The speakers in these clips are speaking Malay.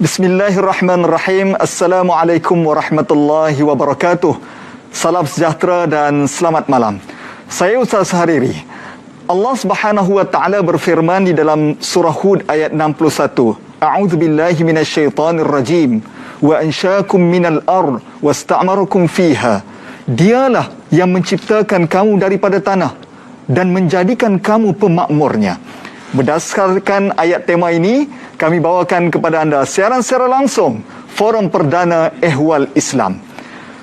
Bismillahirrahmanirrahim. Assalamualaikum warahmatullahi wabarakatuh. Salam sejahtera dan selamat malam. Saya Ustaz Hariri. Allah Subhanahu wa taala berfirman di dalam surah Hud ayat 61. A'udzubillahi minasyaitonir rajim. Wa anshaakum minal ard wasta'marakum fiha. Dialah yang menciptakan kamu daripada tanah dan menjadikan kamu pemakmurnya. Berdasarkan ayat tema ini, kami bawakan kepada anda siaran secara langsung Forum Perdana Ehwal Islam.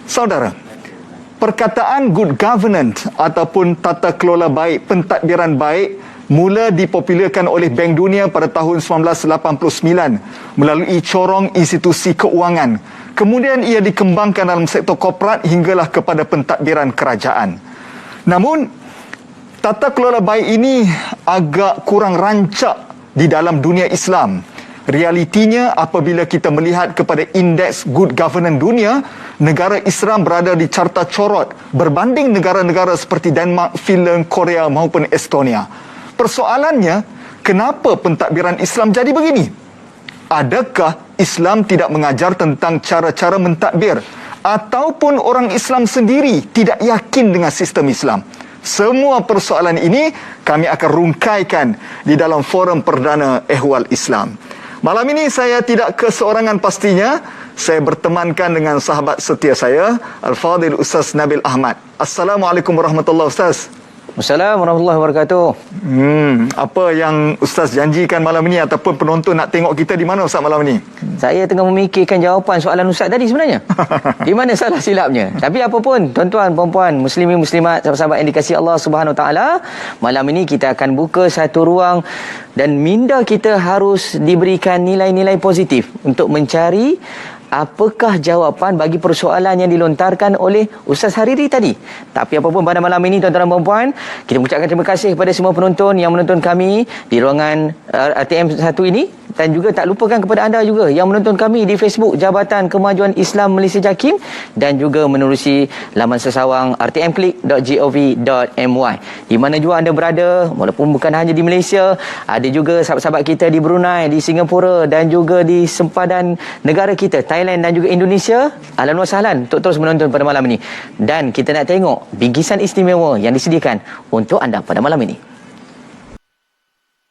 Saudara, perkataan good governance ataupun tata kelola baik, pentadbiran baik mula dipopularkan oleh Bank Dunia pada tahun 1989 melalui corong institusi keuangan. Kemudian ia dikembangkan dalam sektor korporat hinggalah kepada pentadbiran kerajaan. Namun, tata kelola baik ini agak kurang rancak di dalam dunia Islam. Realitinya, apabila kita melihat kepada indeks good governance dunia, negara Islam berada di carta corot berbanding negara-negara seperti Denmark, Finland, Korea maupun Estonia. Persoalannya, kenapa pentadbiran Islam jadi begini? Adakah Islam tidak mengajar tentang cara-cara mentadbir? Ataupun orang Islam sendiri tidak yakin dengan sistem Islam? Semua persoalan ini kami akan rungkaikan di dalam Forum Perdana Ehwal Islam. Malam ini saya tidak keseorangan pastinya. Saya bertemankan dengan sahabat setia saya, Al-Fadhil Ustaz Nabil Ahmad. Assalamualaikum warahmatullahi Ustaz. Assalamualaikum warahmatullahi wabarakatuh. Apa yang Ustaz janjikan malam ini ataupun penonton nak tengok kita di mana Ustaz malam ini? Saya tengah memikirkan jawapan soalan Ustaz tadi sebenarnya. Di mana salah silapnya? Tapi apa pun, tuan-tuan, puan-puan, muslimin, muslimat, sahabat-sahabat yang dikasihi Allah Subhanahu Wa Taala, malam ini kita akan buka satu ruang dan minda kita harus diberikan nilai-nilai positif untuk mencari apakah jawapan bagi persoalan yang dilontarkan oleh Ustaz Hariri tadi. Tapi apapun pada malam ini, tuan-tuan dan puan-puan, kita mengucapkan terima kasih kepada semua penonton yang menonton kami di ruangan RTM 1 ini, dan juga tak lupakan kepada anda juga yang menonton kami di Facebook Jabatan Kemajuan Islam Malaysia JAKIM, dan juga menerusi laman sesawang rtmklik.gov.my. Di mana juga anda berada, walaupun bukan hanya di Malaysia, ada juga sahabat-sahabat kita di Brunei, di Singapura dan juga di sempadan negara kita Thailand dan juga Indonesia. Ahlan wa sahlan untuk terus menonton pada malam ini. Dan kita nak tengok bingkisan istimewa yang disediakan untuk anda pada malam ini.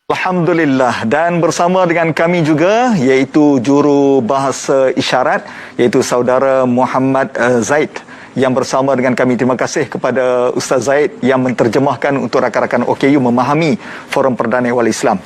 Alhamdulillah, dan bersama dengan kami juga iaitu juru bahasa isyarat, iaitu saudara Muhammad Zaid yang bersama dengan kami. Terima kasih kepada Ustaz Zaid yang menterjemahkan untuk rakan-rakan OKU memahami Forum Perdana Ehwal Islam.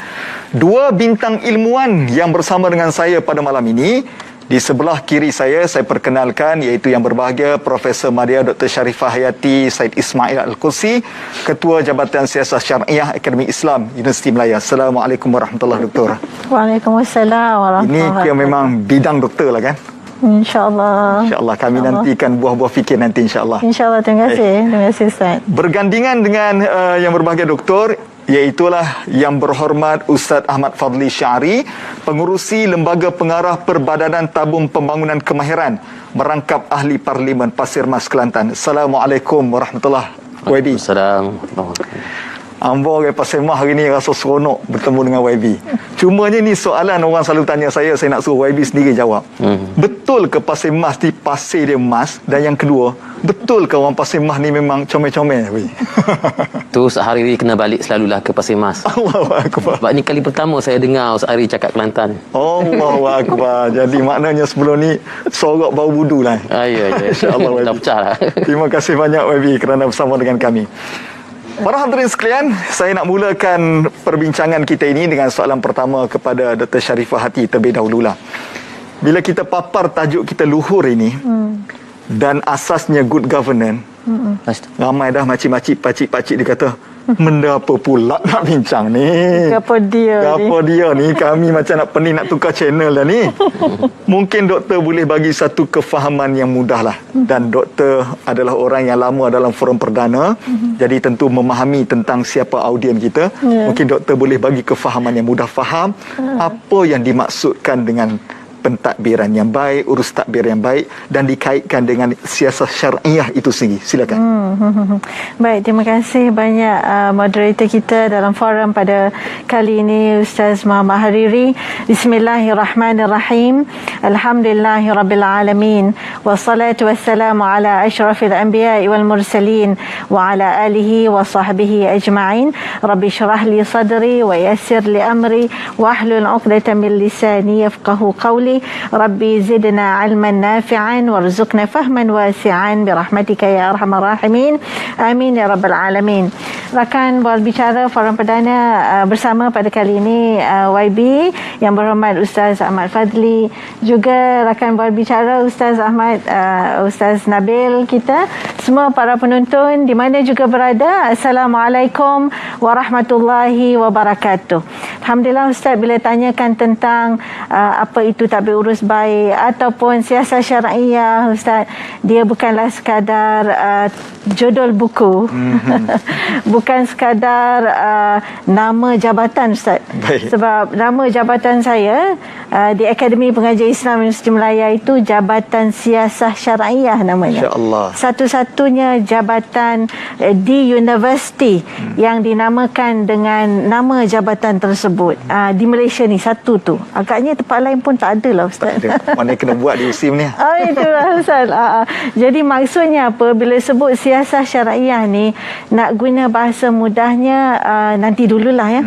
Dua bintang ilmuwan yang bersama dengan saya pada malam ini. Di sebelah kiri saya perkenalkan iaitu yang berbahagia Profesor Madya Dr. Sharifah Hayati Said Ismail Al-Qudsi, Ketua Jabatan Siasat Syariah Akademi Islam Universiti Melaya. Assalamualaikum warahmatullahi wabarakatuh. Waalaikumsalam warahmatullahi wabarakatuh. Ini memang bidang doktor lah kan? InsyaAllah. InsyaAllah kami nantikan buah-buah fikir nanti insyaAllah. InsyaAllah, terima kasih. Terima kasih Ustaz. Bergandingan dengan yang berbahagia doktor, iaitulah yang berhormat Ustaz Ahmad Fadli Syari, pengurusi Lembaga Pengarah Perbadanan Tabung Pembangunan Kemahiran, merangkap ahli Parlimen Pasir Mas Kelantan. Assalamualaikum warahmatullahi wabarakatuh. Assalamualaikum. Ambo ke Pasir Mas hari ni rasa seronok bertemu dengan YB. Cumanya ni soalan orang selalu tanya saya nak suruh YB sendiri jawab. Betul ke Pasir Mas di pasir dia emas? Dan yang kedua, betul ke orang Pasir Mas ni memang comel-comel? Tu Ustaz Hariri kena balik selalulah ke Pasir Mas. Allahu Akbar. Sebab ni kali pertama saya dengar Ustaz Hariri cakap Kelantan. Allahu Akbar. Jadi maknanya sebelum ni sorok bau wudu lah. Ya. InsyaAllah YB. Dah pecah lah. Terima kasih banyak YB kerana bersama dengan kami. Para hadirin sekalian, saya nak mulakan perbincangan kita ini dengan soalan pertama kepada Dr. Sharifah Hati terlebih dahululah. Bila kita papar tajuk kita luhur ini dan asasnya good governance, ramai dah makcik-makcik, pakcik-pakcik dia kata, benda apa pula nak bincang ni? Apa dia ni? Kami macam nak pening nak tukar channel dah ni. Mungkin doktor boleh bagi satu kefahaman yang mudah lah. Dan doktor adalah orang yang lama dalam forum perdana. Jadi tentu memahami tentang siapa audien kita. Mungkin doktor boleh bagi kefahaman yang mudah faham. Apa yang dimaksudkan dengan pentadbiran yang baik, urus takbir yang baik dan dikaitkan dengan siasat syariah itu sendiri. Silakan. Baik, terima kasih banyak moderator kita dalam forum pada kali ini, Ustaz Muhammad Hariri. Bismillahirrahmanirrahim. Alhamdulillahirrabbilalamin. Wassalatu wassalamu ala ashrafil anbiya'i wal mursalin wa ala alihi wa sahbihi ajma'in. Rabbi syrah li sadri wa yassir li amri wahlul 'uqdatam min lisani yafqahu qawli. Rabbi zidna 'ilman nafi'an warzuqna fahman wasi'an birahmatika ya arhamar rahimin. Amin ya rabbal alamin. Rakan berbicara forum perdana bersama pada kali ini YB, yang berhormat Ustaz Ahmad Fadli, juga rakan berbicara Ustaz Ahmad, Ustaz Nabil kita, semua para penonton di mana juga berada. Assalamualaikum warahmatullahi wabarakatuh. Alhamdulillah Ustaz, bila tanyakan tentang apa itu takbir urus baik ataupun siasat syariah, Ustaz, dia bukanlah sekadar judul buku, bukan sekadar nama jabatan, Ustaz. Baik. Sebab nama jabatan saya di Akademi Pengajian Islam Universiti Melaya itu Jabatan Siasah Syariah namanya. Insya-Allah. Satu-satunya jabatan di universiti yang dinamakan dengan nama jabatan tersebut. Di Malaysia ni satu tu. Agaknya tempat lain pun tak ada lah, Ustaz. Mana kena buat di USIM ni. Itulah Ustaz. Jadi maksudnya apa, bila sebut siasah syariah ni, nak guna bahasa mudahnya, nanti dululah ya.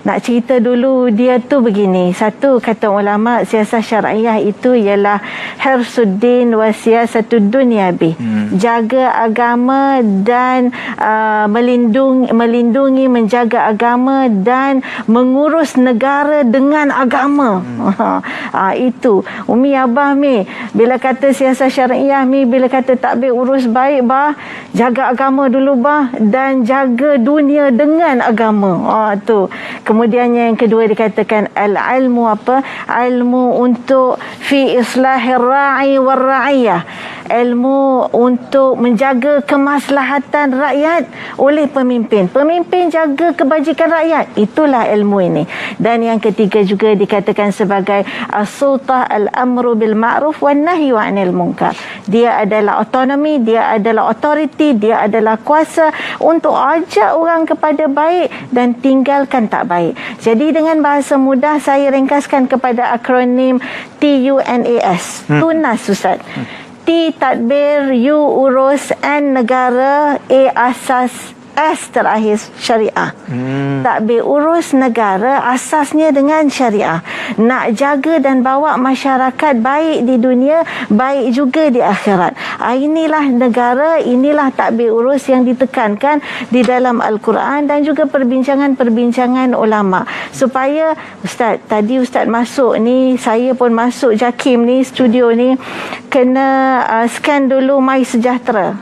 Nak cerita dulu dia tu begini. Satu, kata ulama, siasah syariah itu ialah hirsuddin wa siyasatud dunya bih. Jaga agama dan melindungi, menjaga agama dan mengurus negara dengan agama. Itu Umi Abah mi bila kata siasat syariah mi, bila kata takbir urus baik bah, jaga agama dulu bah, dan jaga dunia dengan agama. Tu. Kemudiannya yang kedua dikatakan al-ilmu apa? Ilmu untuk fi islahir ra'i war ra'iyah. Ilmu untuk menjaga kemaslahatan rakyat oleh pemimpin. Pemimpin jaga kebajikan rakyat. Itulah ilmu ini. Dan yang ketiga juga dikatakan sebagai as-sultah al-amru bil ma'ruf wan nahyu 'anil munkar. Dia adalah autonomi, dia adalah authority, dia adalah kuasa untuk ajak orang kepada baik dan tinggalkan tak baik. Jadi dengan bahasa mudah saya ringkaskan kepada akronim TUNAS. Tunas, Ustaz. T tadbir, U urus, N negara, A asas, S terakhir syariah. Takbir urus negara asasnya dengan syariah. Nak jaga dan bawa masyarakat baik di dunia, baik juga di akhirat. Inilah negara, inilah takbir urus yang ditekankan di dalam Al-Quran dan juga perbincangan-perbincangan ulama. Supaya Ustaz, tadi Ustaz masuk ni, saya pun masuk JAKIM ni, studio ni, kena scan dulu My Sejahtera.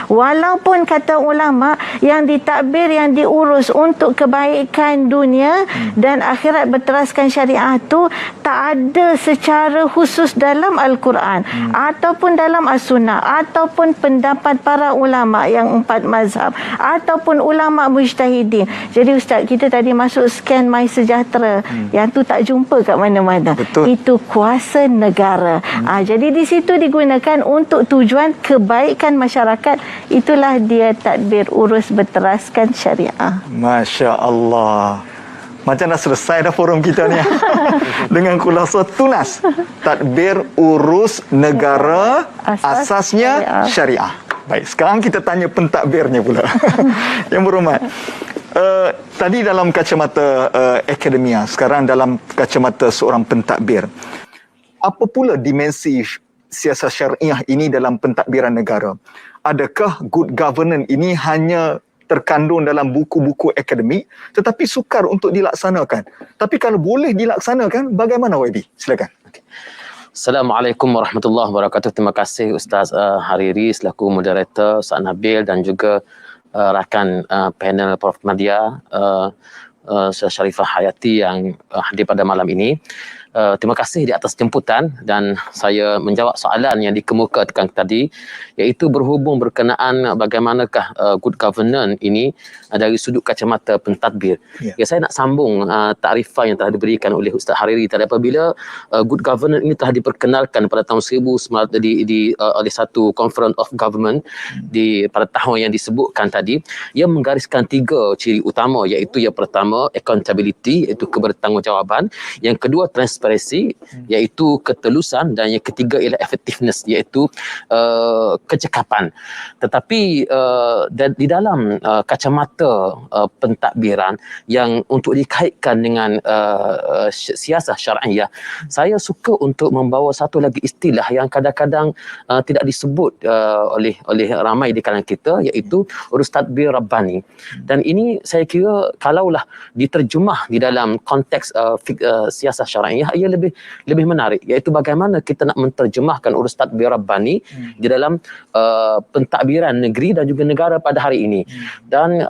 Walaupun kata ulama, yang ditakbir, yang diurus untuk kebaikan dunia dan akhirat berteraskan syariah tu tak ada secara khusus dalam Al-Quran ataupun dalam As-Sunnah ataupun pendapat para ulama yang 4 mazhab ataupun ulama mujtahidin. Jadi Ustaz, kita tadi masuk scan My Sejahtera, yang tu tak jumpa kat mana-mana. Betul. Itu kuasa negara. Jadi di situ digunakan untuk tujuan kebaikan masyarakat. Itulah dia tadbir urus berteraskan syariah. Masya Allah. Macam dah selesai dah forum kita ni. Dengan khulasa tunas. Tadbir urus negara, asasnya syariah. Baik, sekarang kita tanya pentadbirnya pula. Yang berhormat. Tadi dalam kacamata akademia, sekarang dalam kacamata seorang pentadbir. Apa pula dimensi siasat syariah ini dalam pentadbiran negara? Adakah good governance ini hanya terkandung dalam buku-buku akademik tetapi sukar untuk dilaksanakan? Tapi kalau boleh dilaksanakan, bagaimana YB? Silakan. Assalamualaikum warahmatullahi wabarakatuh. Terima kasih Ustaz Hariri selaku moderator, Ustaz Nabil dan juga rakan panel Prof. Madia, Syarifah Hayati yang hadir pada malam ini. Terima kasih di atas jemputan dan saya menjawab soalan yang dikemukakan tadi, iaitu berkenaan bagaimanakah good governance ini dari sudut kacamata pentadbir. Ya. Saya nak sambung takrifan yang telah diberikan oleh Ustaz Hariri tadi, apabila good governance ini telah diperkenalkan pada tahun 1900 oleh satu Conference of Government pada tahun yang disebutkan tadi, ia menggariskan 3 ciri utama, iaitu yang pertama accountability, iaitu kebertanggungjawaban, yang kedua transparansi, iaitu ketelusan, dan yang ketiga ialah effectiveness, iaitu kecekapan. Tetapi di dalam kacamata pentadbiran yang untuk dikaitkan dengan siasah syar'iyah, saya suka untuk membawa satu lagi istilah yang kadang-kadang tidak disebut oleh ramai di kalangan kita, iaitu urus tadbir rabbani. Dan ini saya kira kalaulah diterjemah di dalam konteks siasah syar'iyah, ia lebih menarik, iaitu bagaimana kita nak menterjemahkan urus tadbir rabbani di dalam pentadbiran negeri dan juga negara pada hari ini. Dan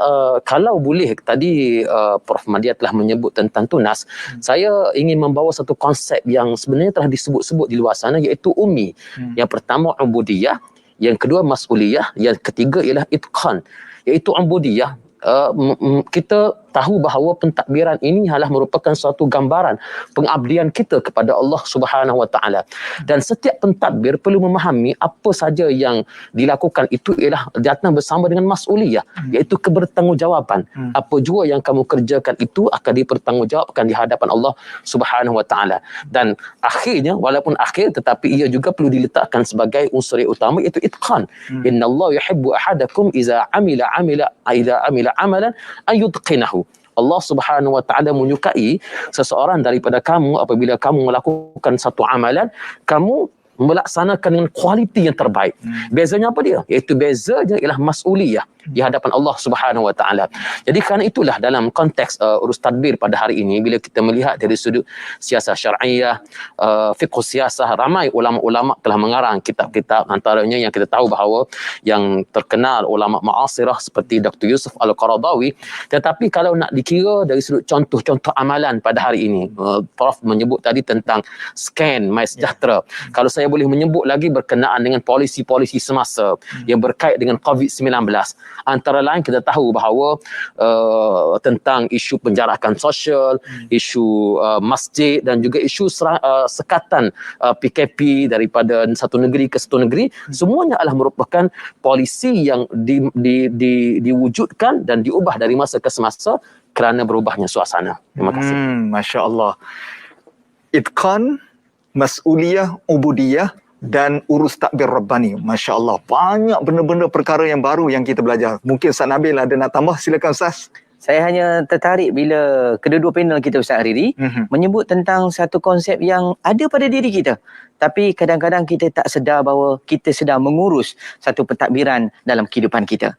kalau boleh, tadi Prof. Madia telah menyebut tentang tunas, saya ingin membawa satu konsep yang sebenarnya telah disebut-sebut di luar sana, iaitu ummi. Yang pertama ubudiyah, yang kedua mas'uliyah, yang ketiga ialah itqan, iaitu ubudiyah. Kita tahu bahawa pentadbiran ini adalah merupakan suatu gambaran pengabdian kita kepada Allah Subhanahu Wa Taala, dan setiap pentadbir perlu memahami apa saja yang dilakukan itu ialah datang bersama dengan mas'uliyah, iaitu kebertanggungjawaban. Apa jua yang kamu kerjakan itu akan dipertanggungjawabkan di hadapan Allah Subhanahu Wa Taala. Dan akhirnya, walaupun akhir, tetapi ia juga perlu diletakkan sebagai unsur yang utama, iaitu itqan. Innallaha yuhibbu ahadakum idza amila amalan ayutqinahu. Allah Subhanahu Wa Taala menyukai seseorang daripada kamu apabila kamu melakukan satu amalan, kamu melaksanakan dengan kualiti yang terbaik. Bezanya apa dia? Iaitu bezanya ialah mas'uliyah di hadapan Allah Subhanahu Wa Taala. Jadi kerana itulah dalam konteks urus tadbir pada hari ini, bila kita melihat dari sudut siasah syar'iyah, fiqh siasah, ramai ulama-ulama telah mengarang kitab-kitab, antaranya yang kita tahu bahawa yang terkenal ulama ma'asirah seperti Dr. Yusuf Al-Qaradawi. Tetapi kalau nak dikira dari sudut contoh-contoh amalan pada hari ini, Prof menyebut tadi tentang scan MySejahtera. Kalau saya boleh menyebut lagi berkenaan dengan polisi-polisi semasa yang berkait dengan COVID-19. Antara lain kita tahu bahawa tentang isu penjarakan sosial, isu masjid, dan juga isu sekatan PKP daripada satu negeri ke satu negeri, semuanya adalah merupakan polisi yang diwujudkan dan diubah dari masa ke semasa kerana berubahnya suasana. Terima kasih. Masya Allah. Itqan, mas'uliyah, ubudiyah, dan urus takbir rabbani. Masya Allah, banyak benda-benda perkara yang baru yang kita belajar. Mungkin Ustaz Nabil ada nak tambah, silakan Ustaz. Saya hanya tertarik bila kedua-dua panel kita, Ustaz Hariri, menyebut tentang satu konsep yang ada pada diri kita. Tapi kadang-kadang kita tak sedar bahawa kita sedang mengurus satu pentadbiran dalam kehidupan kita.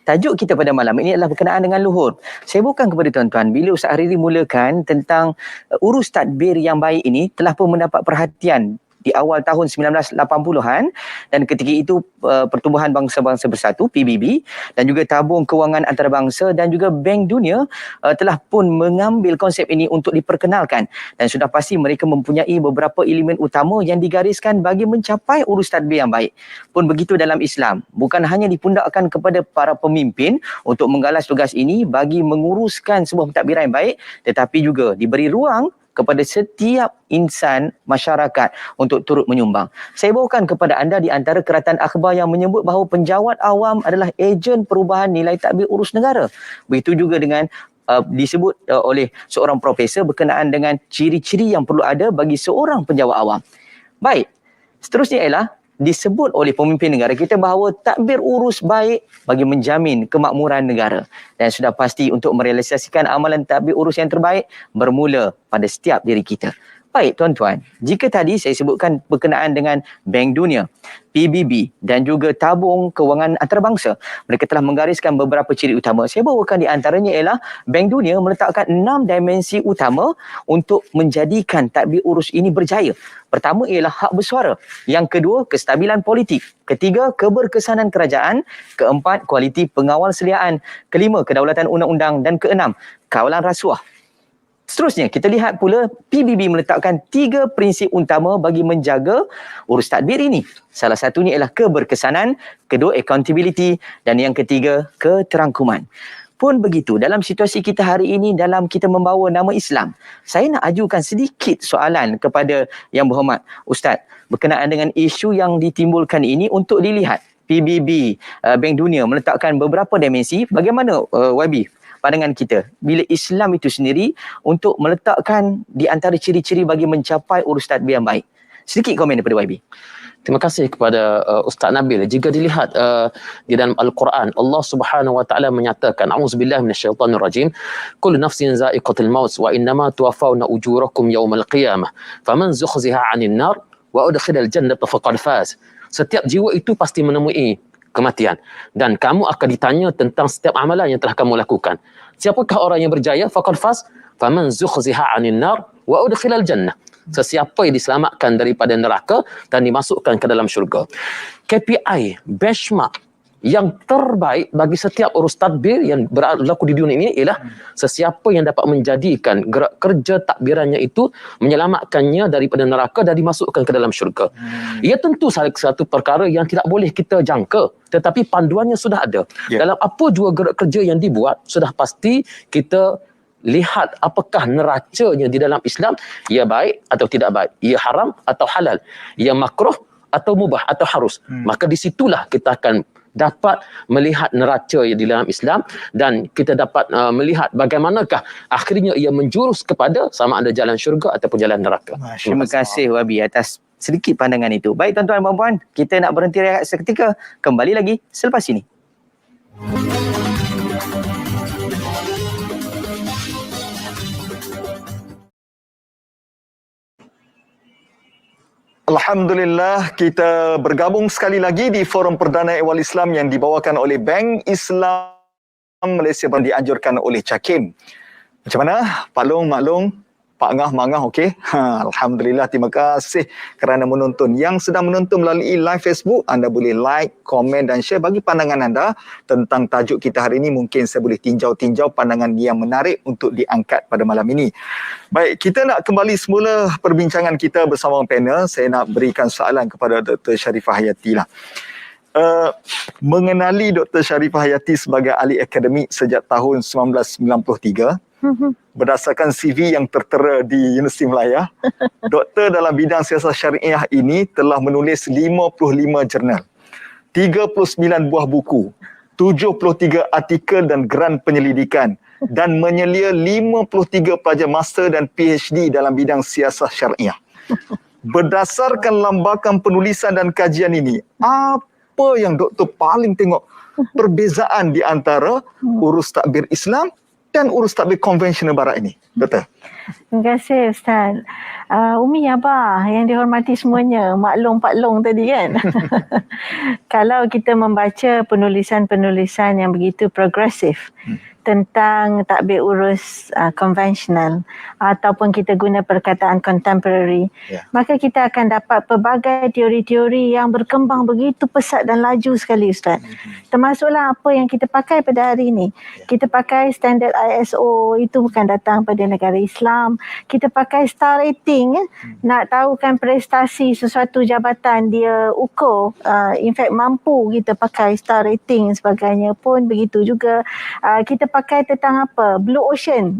Tajuk kita pada malam ini adalah berkenaan dengan luhur. Saya bukan kepada tuan-tuan, bila Ustaz Hariri mulakan tentang urus tadbir yang baik ini telah pun mendapat perhatian di awal tahun 1980-an, dan ketika itu Pertubuhan Bangsa-Bangsa Bersatu PBB dan juga Tabung Kewangan Antarabangsa dan juga Bank Dunia telah pun mengambil konsep ini untuk diperkenalkan, dan sudah pasti mereka mempunyai beberapa elemen utama yang digariskan bagi mencapai urus tadbir yang baik. Pun begitu dalam Islam, bukan hanya dipundakkan kepada para pemimpin untuk menggalas tugas ini bagi menguruskan sebuah pentadbiran yang baik, tetapi juga diberi ruang kepada setiap insan masyarakat untuk turut menyumbang. Saya bawakan kepada anda di antara keratan akhbar yang menyebut bahawa penjawat awam adalah ejen perubahan nilai tadbir urus negara. Begitu juga dengan disebut oleh seorang profesor berkenaan dengan ciri-ciri yang perlu ada bagi seorang penjawat awam. Baik, seterusnya ialah disebut oleh pemimpin negara kita bahawa tadbir urus baik bagi menjamin kemakmuran negara, dan sudah pasti untuk merealisasikan amalan tadbir urus yang terbaik bermula pada setiap diri kita. Baik tuan-tuan, jika tadi saya sebutkan berkenaan dengan Bank Dunia, PBB dan juga Tabung Kewangan Antarabangsa, mereka telah menggariskan beberapa ciri utama. Saya bawakan di antaranya ialah Bank Dunia meletakkan 6 dimensi utama untuk menjadikan tadbir urus ini berjaya. Pertama ialah hak bersuara. Yang kedua, kestabilan politik. Ketiga, keberkesanan kerajaan. Keempat, kualiti pengawal seliaan. Kelima, kedaulatan undang-undang. Dan keenam, kawalan rasuah. Seterusnya, kita lihat pula PBB meletakkan 3 prinsip utama bagi menjaga urus tadbir ini. Salah satunya ialah keberkesanan, kedua accountability dan yang ketiga keterangkuman. Pun begitu, dalam situasi kita hari ini, dalam kita membawa nama Islam, saya nak ajukan sedikit soalan kepada Yang Berhormat Ustaz berkenaan dengan isu yang ditimbulkan ini untuk dilihat. PBB, Bank Dunia meletakkan beberapa dimensi. Bagaimana YB pandangan kita bila Islam itu sendiri untuk meletakkan di antara ciri-ciri bagi mencapai urus tadbir yang baik? Sedikit komen daripada YB. Terima kasih kepada Ustaz Nabil. Jika dilihat di dalam Al-Quran, Allah Subhanahu wa taala menyatakan, auzubillahi minasyaitonir rajim, kullu nafsin za'iqatul maut wa innama tuwaffawna ujurakum yaumal qiyamah faman zukhziha 'anil nar wa udkhilal jannata faqad faz. Setiap jiwa itu pasti menemui kematian dan kamu akan ditanya tentang setiap amalan yang telah kamu lakukan. Siapakah orang yang berjaya? Faqad faz. Faman zukhziha 'anil nar wa udkhilal jannah. Sesiapa yang diselamatkan daripada neraka dan dimasukkan ke dalam syurga. KPI, benchmark yang terbaik bagi setiap urus tadbir yang berlaku di dunia ini ialah sesiapa yang dapat menjadikan gerak kerja takbirannya itu menyelamatkannya daripada neraka dan dimasukkan ke dalam syurga. Ia tentu salah satu perkara yang tidak boleh kita jangka, tetapi panduannya sudah ada. Dalam apa jua gerak kerja yang dibuat, sudah pasti kita lihat apakah neracanya di dalam Islam, ia baik atau tidak baik, ia haram atau halal, ia makruh atau mubah atau harus. Maka di situlah kita akan dapat melihat neraca di dalam Islam dan kita dapat melihat bagaimanakah akhirnya ia menjurus kepada sama ada jalan syurga ataupun jalan neraka. Terima kasih Wabi atas sedikit pandangan itu. Baik tuan-tuan dan puan-puan, kita nak berhenti rehat seketika. Kembali lagi selepas ini. Alhamdulillah, kita bergabung sekali lagi di Forum Perdana Ehwal Islam yang dibawakan oleh Bank Islam Malaysia dan dianjurkan oleh CAKIM. Macam mana? Pak Long, Mak Long, Pak Ngah, Mak Ngah, okey? Alhamdulillah, terima kasih kerana menonton. Yang sedang menonton melalui live Facebook, anda boleh like, komen dan share bagi pandangan anda tentang tajuk kita hari ini. Mungkin saya boleh tinjau-tinjau pandangan yang menarik untuk diangkat pada malam ini. Baik, kita nak kembali semula perbincangan kita bersama panel. Saya nak berikan soalan kepada Dr. Sharifah Hayati lah. Mengenali Dr. Sharifah Hayati sebagai ahli akademik sejak tahun 1993, berdasarkan CV yang tertera di Universiti Melaya, doktor dalam bidang siasat syariah ini telah menulis 55 jurnal, 39 buah buku, 73 artikel dan geran penyelidikan dan menyelia 53 pelajar master dan PhD dalam bidang siasat syariah. Berdasarkan lambakan penulisan dan kajian ini, apa yang doktor paling tengok perbezaan di antara urus takbir Islam dan urus takbir konvensional barat ini, Doktor? Terima kasih Ustaz. Umi Abah yang dihormati semuanya, Mak Long, Pak Long tadi kan. Kalau kita membaca penulisan-penulisan yang begitu progresif tentang takbir urus konvensional ataupun kita guna perkataan contemporary, maka kita akan dapat pelbagai teori-teori yang berkembang begitu pesat dan laju sekali Ustaz. Termasuklah apa yang kita pakai pada hari ini. Kita pakai standard ISO, itu bukan datang pada negara Islam. Kita pakai star rating, nak tahukan prestasi sesuatu jabatan dia ukur. In fact mampu kita pakai star rating sebagainya pun begitu juga. Kita pakai tentang apa? Blue Ocean,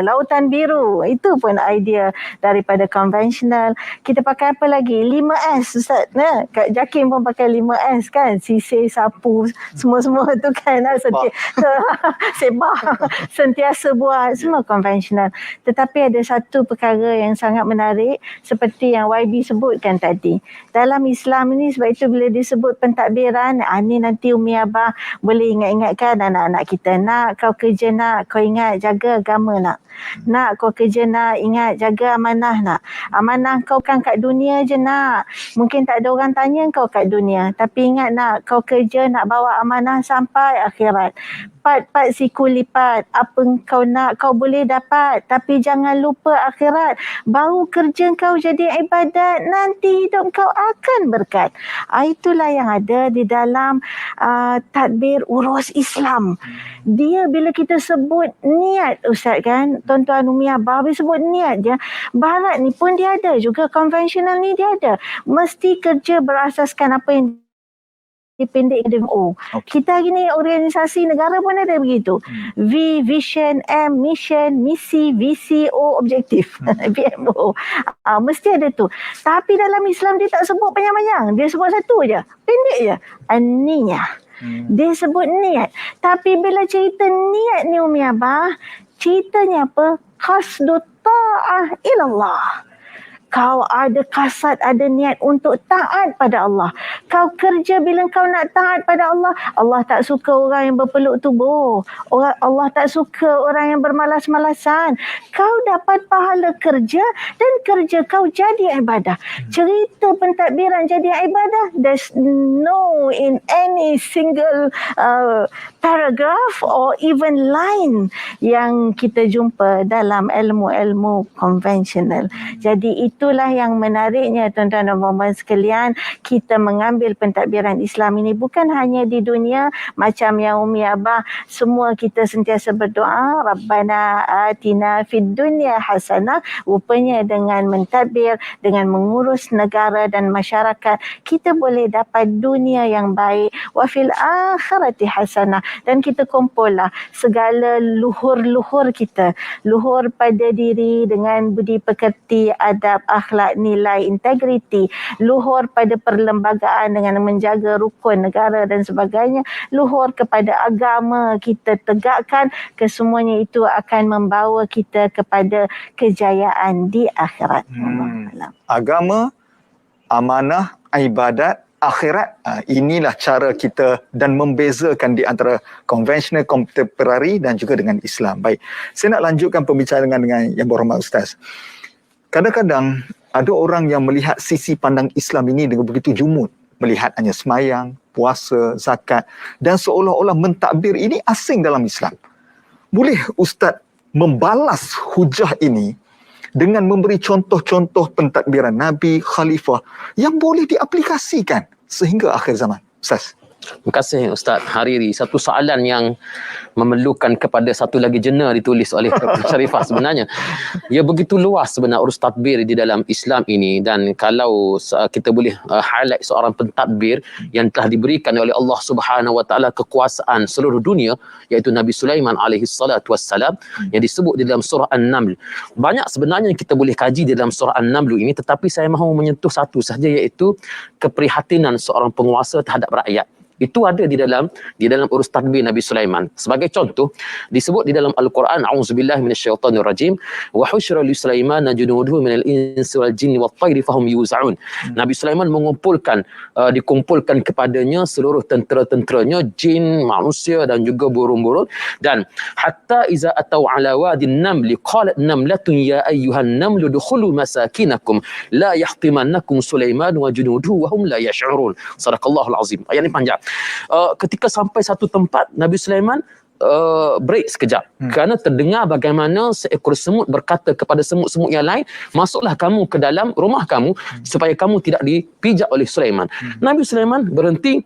lautan biru. Itu pun idea daripada konvensional. Kita pakai apa lagi? 5S Ustaz. Kak Jakim pun pakai 5S kan? Sisir, sapu, semua-semua tu kan. Sebah, sentiasa buat, semua konvensional. Tetapi ada satu perkara yang sangat menarik seperti yang YB sebutkan tadi. Dalam Islam ini, sebab itu bila disebut pentadbiran, ni nanti Umi Abah boleh ingat-ingatkan anak-anak kita. Nak kau kerja, nak kau ingat jaga agama, nak kau kerja, nak ingat jaga amanah, nak amanah kau kan kat dunia je, nak mungkin tak ada orang tanya kau kat dunia, tapi ingat nak kau kerja, nak bawa amanah sampai akhirat. Pat siku lipat, apa kau nak kau boleh dapat, tapi jangan lupa akhirat. Baru kerja kau jadi ibadat, nanti hidup kau akan berkat. Itulah yang ada di dalam tadbir urus Islam. Dia bila kita sebut niat Ustaz kan, tuan-tuan Umi Abah, habis sebut niat je. Barat ni pun dia ada juga, konvensional ni dia ada. Mesti kerja berasaskan apa yang dipendek DMO. Kita hari ni organisasi negara pun ada begitu. V, vision, M, mission, misi, visi, O, objektif. PMO. Mesti ada tu. Tapi dalam Islam dia tak sebut panjang-panjang. Dia sebut satu je. Pendek je. An-niyah. Dia sebut niat. Tapi bila cerita niat ni Umi Abah, ceritanya apa? Qasdu ta'ah ilallah. Kau ada kasat, ada niat untuk taat pada Allah. Kau kerja bila kau nak taat pada Allah. Allah tak suka orang yang berpeluk tubuh. Allah tak suka orang yang bermalas-malasan. Kau dapat pahala kerja dan kerja kau jadi ibadah. Cerita pentadbiran jadi ibadah, there's no in any single paragraph or even line yang kita jumpa dalam ilmu-ilmu konvensional. Jadi itulah yang menariknya tuan-tuan dan puan-puan sekalian, kita mengambil pentadbiran Islam ini bukan hanya di dunia macam yang Umi Abah, semua kita sentiasa berdoa Rabbana atina fid dunya hasanah. Rupanya dengan mentadbir, dengan mengurus negara dan masyarakat, kita boleh dapat dunia yang baik, wa fil akhirati hasanah, dan kita kumpullah segala luhur-luhur kita, luhur pada diri dengan budi pekerti, adab, akhlak, nilai, integriti, luhur pada perlembagaan dengan menjaga rukun negara dan sebagainya, luhur kepada agama kita tegakkan, kesemuanya itu akan membawa kita kepada kejayaan di akhirat. Agama, amanah, ibadat, akhirat, inilah cara kita dan membezakan di antara konvensional, kontemporari dan juga dengan Islam. Baik, saya nak lanjutkan pembicaraan dengan Yang Berhormat Ustaz. Kadang-kadang ada orang yang melihat sisi pandang Islam ini dengan begitu jumud, melihat hanya semayang, puasa, zakat, dan seolah-olah mentadbir ini asing dalam Islam. Boleh Ustaz membalas hujah ini dengan memberi contoh-contoh pentadbiran Nabi, Khalifah yang boleh diaplikasikan sehingga akhir zaman? Ustaz. Terima kasih Ustaz Hariri. Satu soalan yang memerlukan kepada satu lagi jena ditulis oleh Dr. Sharifah sebenarnya. Ia begitu luas sebenarnya urus tadbir di dalam Islam ini, dan kalau kita boleh highlight seorang pentadbir yang telah diberikan oleh Allah Subhanahu Wa Taala kekuasaan seluruh dunia, iaitu Nabi Sulaiman alaihi salatu wassalam, yang disebut di dalam surah An-Naml. Banyak sebenarnya yang kita boleh kaji di dalam surah An-Naml ini, tetapi saya mahu menyentuh satu sahaja, iaitu keprihatinan seorang penguasa terhadap rakyat. Itu ada di dalam urus tadbir Nabi Sulaiman. Sebagai contoh, disebut di dalam Al-Quran, a'udzubillahi minasyaitonirrajim, wa husyira li Sulaimana junuduhu minal insi wal jinni wat tayri fahum yuz'un. Nabi Sulaiman dikumpulkan kepadanya seluruh tentera-tenteranya, jin, manusia dan juga burung-burung, dan hatta iza atau ala wadin namli qalat namlatun ya ayyuhan namlu dukhulu masakinakum la yahtimannakum Sulaiman wa junuduhu wa hum la yash'urun. Sadaqallahul azim. Ayat ini panjang. Ketika sampai satu tempat, Nabi Sulaiman break sekejap kerana terdengar bagaimana seekor semut berkata kepada semut-semut yang lain, masuklah kamu ke dalam rumah kamu supaya kamu tidak dipijak oleh Sulaiman. Nabi Sulaiman berhenti,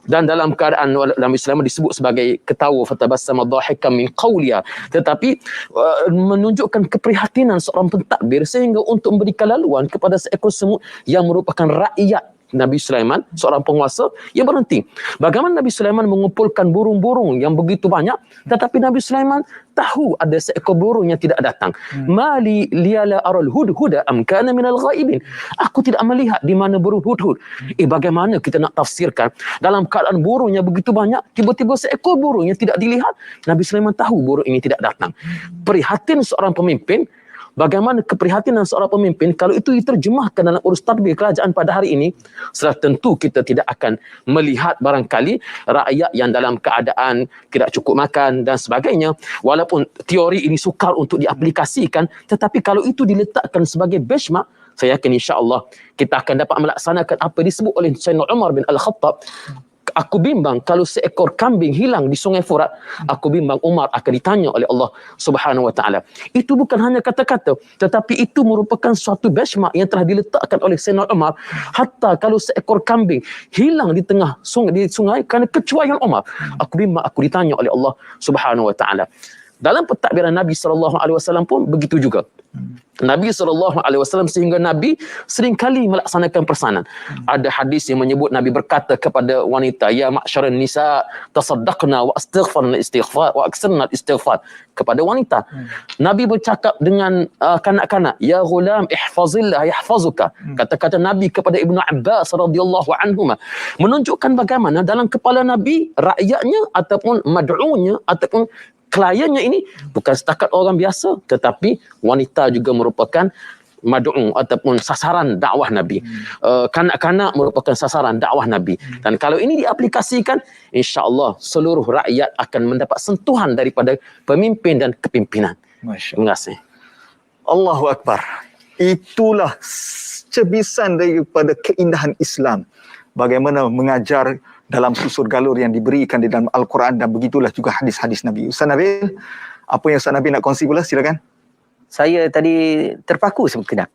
dan dalam keadaan Nabi Sulaiman disebut sebagai ketawa, fatabassama dhahikan min qawliha, tetapi menunjukkan keprihatinan seorang pentadbir sehingga untuk memberikan laluan kepada seekor semut yang merupakan rakyat Nabi Sulaiman, seorang penguasa, yang berhenti. Bagaimana Nabi Sulaiman mengumpulkan burung-burung yang begitu banyak, tetapi Nabi Sulaiman tahu ada seekor burung yang tidak datang. Mali liyala aral hudhuda am kana minal ghaibin. Aku tidak melihat di mana burung hudhud. Bagaimana kita nak tafsirkan dalam keadaan burung yang begitu banyak, tiba-tiba seekor burung yang tidak dilihat, Nabi Sulaiman tahu burung ini tidak datang. Prihatin seorang pemimpin. Bagaimana keprihatinan seorang pemimpin kalau itu diterjemahkan dalam urus tadbir kerajaan pada hari ini, sudah tentu kita tidak akan melihat barangkali rakyat yang dalam keadaan tidak cukup makan dan sebagainya. Walaupun teori ini sukar untuk diaplikasikan, tetapi kalau itu diletakkan sebagai benchmark, saya yakin insya-Allah kita akan dapat melaksanakan apa disebut oleh Sayyidina Umar bin Al-Khattab. Aku bimbang kalau seekor kambing hilang di Sungai Furat, aku bimbang Umar akan ditanya oleh Allah Subhanahu Wa Taala. Itu bukan hanya kata-kata, tetapi itu merupakan suatu benchmark yang telah diletakkan oleh Sayyidina Umar. Hatta kalau seekor kambing hilang di tengah sungai kerana kecuaian Umar, aku bimbang aku ditanya oleh Allah Subhanahu Wa Taala. Dalam pentadbiran Nabi SAW pun begitu juga. Nabi SAW sehingga Nabi seringkali melaksanakan persanan. Ada hadis yang menyebut Nabi berkata kepada wanita, ya ma'syaran nisa tasaddaqna wa astaghfarna istighfar wa aksarna istighfar, kepada wanita. Nabi bercakap dengan kanak-kanak, ya ghulam ihfazillah yahfazuka. Kata-kata Nabi kepada Ibnu Abbas radhiyallahu anhuma menunjukkan bagaimana dalam kepala Nabi rakyatnya ataupun mad'unya ataupun kliennya ini bukan setakat orang biasa, tetapi wanita juga merupakan mad'u ataupun sasaran dakwah Nabi. Kanak-kanak merupakan sasaran dakwah Nabi. Dan kalau ini diaplikasikan, insya-Allah seluruh rakyat akan mendapat sentuhan daripada pemimpin dan kepimpinan. Masya Terima kasih. Allahu Akbar. Itulah cebisan daripada keindahan Islam. Bagaimana mengajar dalam susur galur yang diberikan di dalam Al-Quran, dan begitulah juga hadis-hadis Nabi. Ustaz Nabil, apa yang Ustaz Nabil nak kongsi pula? Silakan. Saya tadi terpaku sekenap.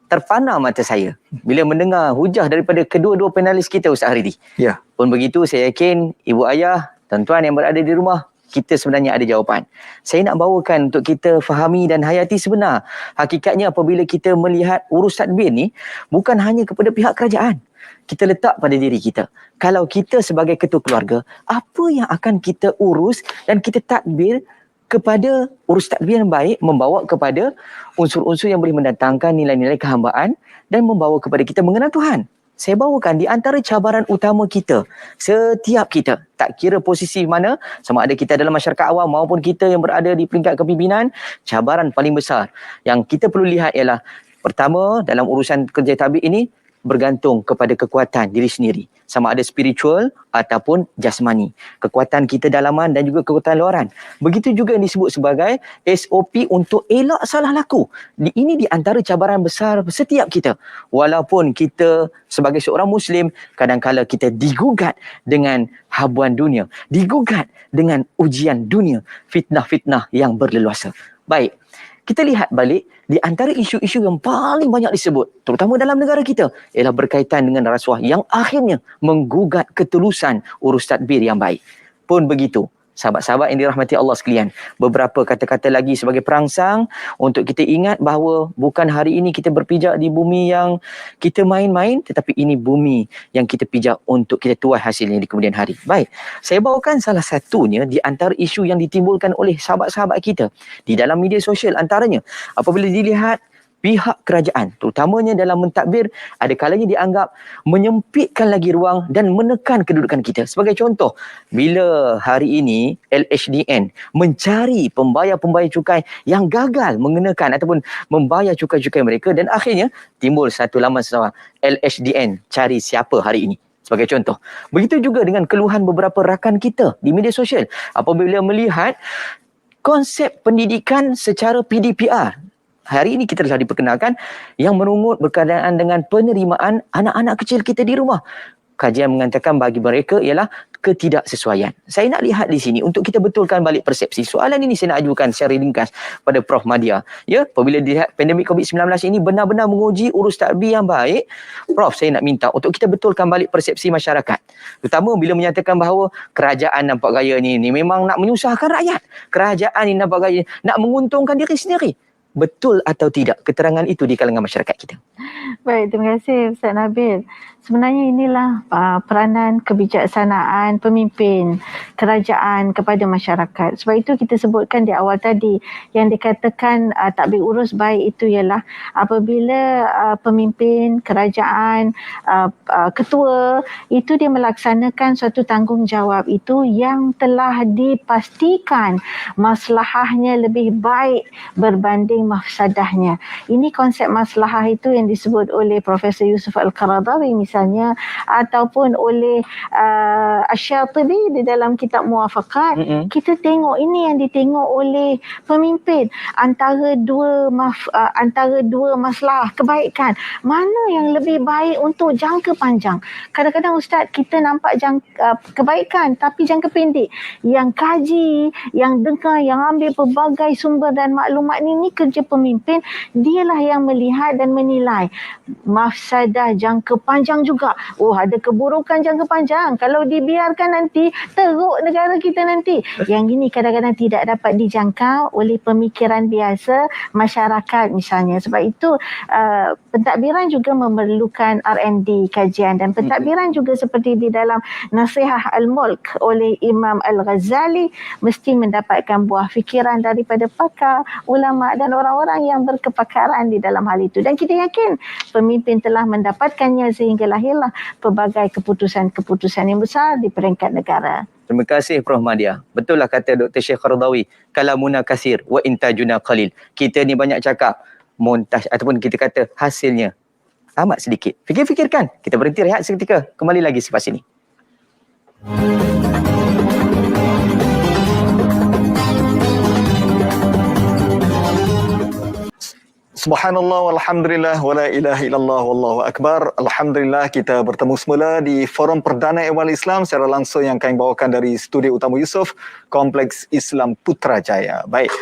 Terpana mata saya bila mendengar hujah daripada kedua-dua panelis kita, Ustaz Haridi. Ya. Pun begitu, saya yakin ibu ayah, tuan-tuan yang berada di rumah, kita sebenarnya ada jawapan. Saya nak bawakan untuk kita fahami dan hayati sebenar. Hakikatnya apabila kita melihat urus tadbir ni, bukan hanya kepada pihak kerajaan. Kita letak pada diri kita. Kalau kita sebagai ketua keluarga, apa yang akan kita urus dan kita tadbir kepada urus tadbir yang baik, membawa kepada unsur-unsur yang boleh mendatangkan nilai-nilai kehambaan dan membawa kepada kita mengenal Tuhan. Saya bawakan di antara cabaran utama kita, setiap kita, tak kira posisi mana, sama ada kita dalam masyarakat awam maupun kita yang berada di peringkat kepimpinan, cabaran paling besar yang kita perlu lihat ialah, pertama, dalam urusan kerja tadbir ini, bergantung kepada kekuatan diri sendiri, sama ada spiritual ataupun jasmani, kekuatan kita dalaman dan juga kekuatan luaran. Begitu juga yang disebut sebagai SOP untuk elak salah laku. Ini di antara cabaran besar setiap kita. Walaupun kita sebagai seorang Muslim, kadang-kala kita digugat dengan habuan dunia, digugat dengan ujian dunia, fitnah-fitnah yang berleluasa. Baik, kita lihat balik, di antara isu-isu yang paling banyak disebut, terutama dalam negara kita, ialah berkaitan dengan rasuah yang akhirnya menggugat ketulusan urus tadbir yang baik. Pun begitu, sahabat-sahabat yang dirahmati Allah sekalian, beberapa kata-kata lagi sebagai perangsang untuk kita ingat bahawa bukan hari ini kita berpijak di bumi yang kita main-main, tetapi ini bumi yang kita pijak untuk kita tuai hasilnya di kemudian hari. Baik, saya bawakan salah satunya di antara isu yang ditimbulkan oleh sahabat-sahabat kita di dalam media sosial, antaranya apabila dilihat pihak kerajaan, terutamanya dalam mentadbir, ada kalanya dianggap menyempitkan lagi ruang dan menekan kedudukan kita. Sebagai contoh, bila hari ini LHDN mencari pembayar-pembayar cukai yang gagal mengenakan ataupun membayar cukai-cukai mereka, dan akhirnya timbul satu laman sesama, LHDN cari siapa hari ini. Sebagai contoh. Begitu juga dengan keluhan beberapa rakan kita di media sosial apabila melihat konsep pendidikan secara PDPR. Hari ini kita telah diperkenalkan yang merungut berkaitan dengan penerimaan anak-anak kecil kita di rumah. Kajian mengatakan bagi mereka ialah ketidaksesuaian. Saya nak lihat di sini untuk kita betulkan balik persepsi. Soalan ini saya nak ajukan secara ringkas pada Prof Madya. Ya, apabila dilihat pandemik COVID-19 ini benar-benar menguji urus tadbir yang baik, Prof, saya nak minta untuk kita betulkan balik persepsi masyarakat. Terutama bila menyatakan bahawa kerajaan nampak gaya ni memang nak menyusahkan rakyat. Kerajaan ni nampak gaya nak menguntungkan diri sendiri. Betul atau tidak keterangan itu di kalangan masyarakat kita? Baik, terima kasih Ustaz Nabil. Sebenarnya inilah peranan kebijaksanaan pemimpin kerajaan kepada masyarakat. Sebab itu kita sebutkan di awal tadi, yang dikatakan tadbir urus baik itu ialah apabila pemimpin kerajaan, ketua itu dia melaksanakan suatu tanggungjawab itu yang telah dipastikan maslahahnya lebih baik berbanding mafsadahnya. Ini konsep maslahah itu yang disebut oleh Profesor Yusuf Al-Qaradawi misalnya, ataupun oleh Asy-Syatibi di dalam kitab Muwafaqat. Kita tengok ini yang ditengok oleh pemimpin, antara dua masalah kebaikan, mana yang lebih baik untuk jangka panjang. Kadang-kadang Ustaz, kita nampak kebaikan tapi jangka pendek. Yang kaji, yang dengar, yang ambil pelbagai sumber dan maklumat ini kerja pemimpin, dialah yang melihat dan menilai mafsadah jangka panjang bincang juga. Oh, ada keburukan jangka panjang. Kalau dibiarkan nanti, teruk negara kita nanti. Yang ini kadang-kadang tidak dapat dijangkau oleh pemikiran biasa masyarakat misalnya. Sebab itu pentadbiran juga memerlukan R&D kajian, dan pentadbiran juga seperti di dalam Nasihah Al-Mulk oleh Imam Al-Ghazali mesti mendapatkan buah fikiran daripada pakar, ulama dan orang-orang yang berkepakaran di dalam hal itu. Dan kita yakin pemimpin telah mendapatkannya sehingga lahirlah pelbagai keputusan-keputusan yang besar di peringkat negara. Terima kasih Prof. Madia. Betul lah kata Dr. Syekh Qaradawi, kalamuna kasir wa intajuna qalil. Kita ni banyak cakap, montaj ataupun kita kata hasilnya amat sedikit. Fikir-fikirkan. Kita berhenti rehat seketika. Kembali lagi selepas ini. Subhanallah walhamdulillah wala ilaha illallah wallahu akbar. Alhamdulillah kita bertemu semula di Forum Perdana Ehwal Islam secara langsung yang kami bawakan dari Studio Utama Yusof, Kompleks Islam Putrajaya. Baik,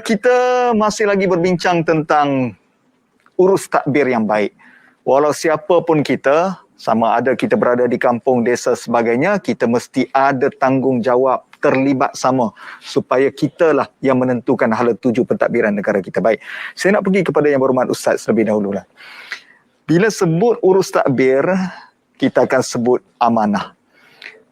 kita masih lagi berbincang tentang urus takbir yang baik. Walau siapa pun kita, sama ada kita berada di kampung, desa sebagainya, kita mesti ada tanggungjawab terlibat sama supaya kitalah yang menentukan hala tuju pentadbiran negara kita. Baik, saya nak pergi kepada yang berhormat Ustaz terlebih dahulu lah. Bila sebut urus takbir, kita akan sebut amanah.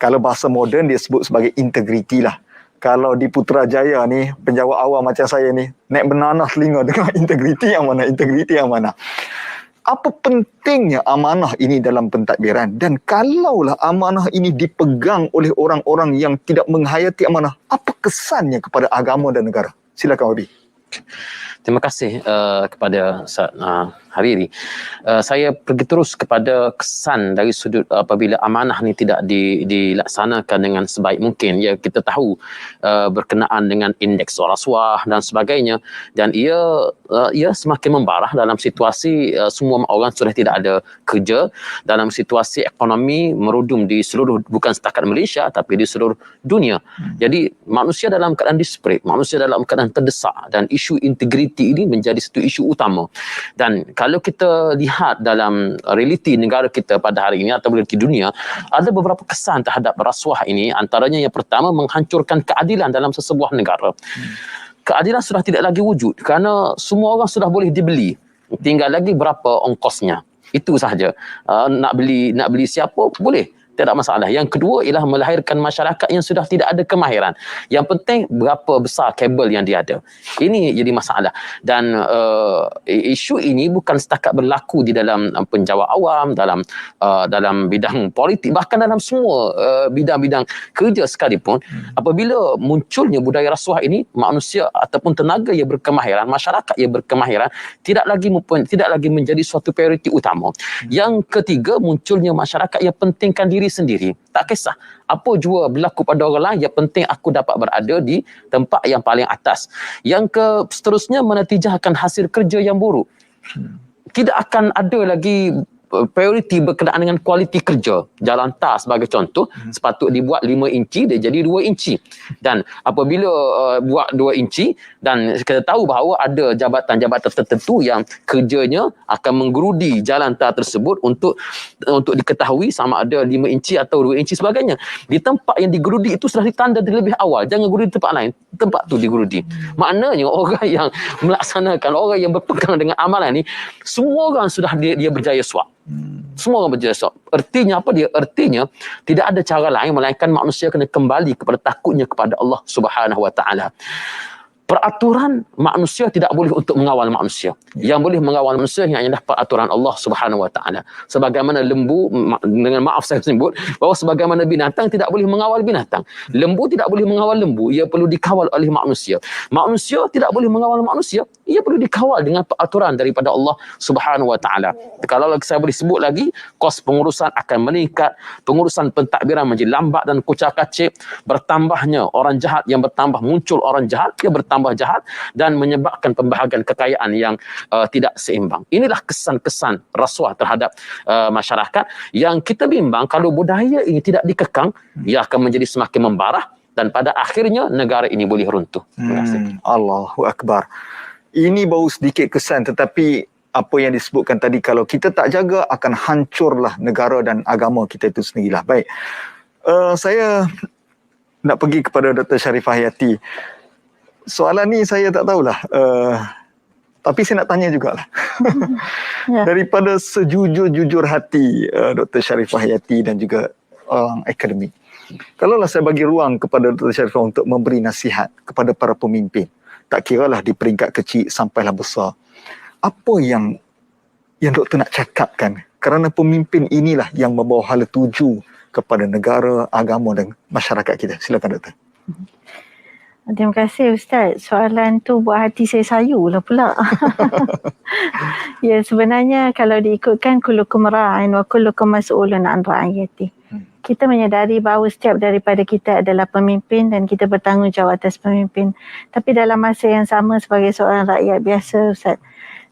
Kalau bahasa moden dia sebut sebagai integriti lah. Kalau di Putrajaya ni, penjawat awam macam saya ni, naik benanah telinga dengan integriti amanah, integriti amanah. Apa pentingnya amanah ini dalam pentadbiran? Dan kalaulah amanah ini dipegang oleh orang-orang yang tidak menghayati amanah, apa kesannya kepada agama dan negara? Silakan Wabi. Terima kasih kepada Ustaz Hariri. Saya pergi terus kepada kesan dari sudut apabila amanah ni tidak dilaksanakan dengan sebaik mungkin. Ya, kita tahu berkenaan dengan indeks rasuah dan sebagainya, dan ia semakin membarah dalam situasi semua orang sudah tidak ada kerja, dalam situasi ekonomi merudum di seluruh, bukan setakat Malaysia tapi di seluruh dunia. Jadi manusia dalam keadaan desperate, manusia dalam keadaan terdesak, dan isu integriti ini menjadi satu isu utama. Dan kalau kita lihat dalam realiti negara kita pada hari ini atau realiti dunia, ada beberapa kesan terhadap rasuah ini. Antaranya yang pertama, menghancurkan keadilan dalam sesebuah negara. Keadilan sudah tidak lagi wujud kerana semua orang sudah boleh dibeli. Tinggal lagi berapa ongkosnya. Itu sahaja. Nak beli siapa boleh. Tidak masalah. Yang kedua ialah melahirkan masyarakat yang sudah tidak ada kemahiran. Yang penting berapa besar kabel yang dia ada. Ini jadi masalah. Dan isu ini bukan setakat berlaku di dalam penjawat awam, dalam bidang politik, bahkan dalam semua bidang-bidang kerja sekalipun. Apabila munculnya budaya rasuah ini, manusia ataupun tenaga yang berkemahiran, masyarakat yang berkemahiran tidak lagi menjadi suatu prioriti utama. Yang ketiga, munculnya masyarakat yang pentingkan diri sendiri. Tak kisah apa jua berlaku pada orang lain, yang penting aku dapat berada di tempat yang paling atas. Yang seterusnya menetijahkan hasil kerja yang buruk. Tidak akan ada lagi prioriti berkenaan dengan kualiti kerja. Jalan tar sebagai contoh, sepatut dibuat 5 inci, dia jadi 2 inci. Dan apabila buat 2 inci, dan kita tahu bahawa ada jabatan-jabatan tertentu yang kerjanya akan menggerudi jalan tar tersebut untuk diketahui sama ada 5 inci atau 2 inci sebagainya. Di tempat yang digerudi itu sudah ditanda terlebih awal, jangan gerudi di tempat lain, tempat tu digerudi. Maknanya orang yang melaksanakan, orang yang berpegang dengan amalan ni, semua orang sudah dia berjaya suap. Semua orang berjaya suap. Artinya apa dia? Artinya tidak ada cara lain melainkan manusia kena kembali kepada takutnya kepada Allah Subhanahu Wa Taala. Peraturan manusia tidak boleh untuk mengawal manusia. Yang boleh mengawal manusia hanyalah peraturan Allah Subhanahu Wa Taala. Sebagaimana lembu, dengan maaf saya sebut, bahawa sebagaimana binatang tidak boleh mengawal binatang. Lembu tidak boleh mengawal lembu, ia perlu dikawal oleh manusia. Manusia tidak boleh mengawal manusia, ia perlu dikawal dengan peraturan daripada Allah Subhanahu Wa Taala. Kalau saya boleh sebut lagi, kos pengurusan akan meningkat, pengurusan pentadbiran menjadi lambat dan kucak-kacik, bertambahnya orang jahat yang bertambah, muncul orang jahat yang bertambah jahat, dan menyebabkan pembahagian kekayaan yang tidak seimbang. Inilah kesan-kesan rasuah terhadap masyarakat yang kita bimbang kalau budaya ini tidak dikekang, ia akan menjadi semakin membarah dan pada akhirnya negara ini boleh runtuh. Terima kasih. Allahu Akbar. Ini baru sedikit kesan, tetapi apa yang disebutkan tadi, kalau kita tak jaga akan hancurlah negara dan agama kita itu sendirilah. Baik, saya nak pergi kepada Dr. Sharifah Hayati. Soalan ni saya tak tahulah, tapi saya nak tanya jugalah. Ya. Daripada sejujur-jujur hati Dr. Sharifah Hayati dan juga orang akademik, kalaulah saya bagi ruang kepada Dr. Sharifah untuk memberi nasihat kepada para pemimpin, tak kiralah di peringkat kecil sampailah besar, apa yang doktor nak cakapkan? Kerana pemimpin inilah yang membawa hala tuju kepada negara, agama dan masyarakat kita. Silakan doktor. Terima kasih Ustaz. Soalan tu buat hati saya sayu lah pula. Ya, sebenarnya kalau diikutkan kullukum ra'in wa kullukum mas'ulun an ra'iyati. Kita menyadari bahawa setiap daripada kita adalah pemimpin dan kita bertanggungjawab atas pemimpin. Tapi dalam masa yang sama sebagai seorang rakyat biasa Ustaz,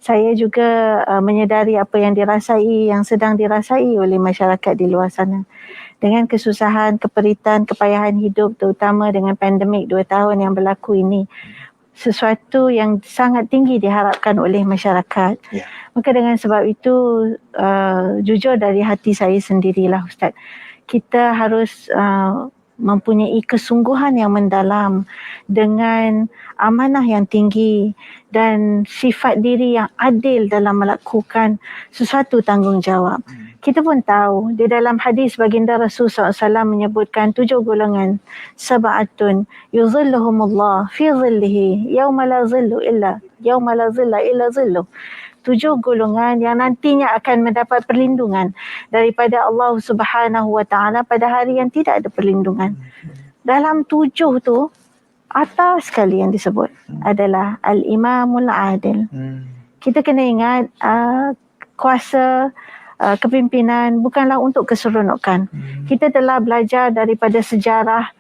saya juga menyadari apa yang yang sedang dirasai oleh masyarakat di luar sana. Dengan kesusahan, keperitan, kepayahan hidup, terutama dengan pandemik 2 tahun yang berlaku ini, sesuatu yang sangat tinggi diharapkan oleh masyarakat. Ya. Maka dengan sebab itu, jujur dari hati saya sendirilah Ustaz, kita harus mempunyai kesungguhan yang mendalam dengan amanah yang tinggi dan sifat diri yang adil dalam melakukan sesuatu tanggungjawab. Kita pun tahu di dalam hadis baginda Rasul SAW menyebutkan 7 golongan, sab'atun yuzilluhumullah fi zillihi yauma la zillu illa yauma la zilla illa zilluh. 7 golongan yang nantinya akan mendapat perlindungan daripada Allah Subhanahu wa taala pada hari yang tidak ada perlindungan. Dalam 7 tu, atas sekali yang disebut adalah al-imamul adil. Kita kena ingat kuasa kepimpinan bukanlah untuk keseronokan. Kita telah belajar daripada sejarah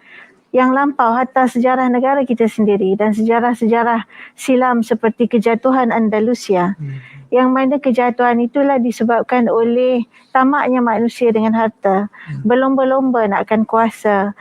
yang lampau, hatta sejarah negara kita sendiri dan sejarah-sejarah silam seperti kejatuhan Andalusia, yang mana kejatuhan itulah disebabkan oleh tamaknya manusia dengan harta, berlomba-lomba nakkan kuasa,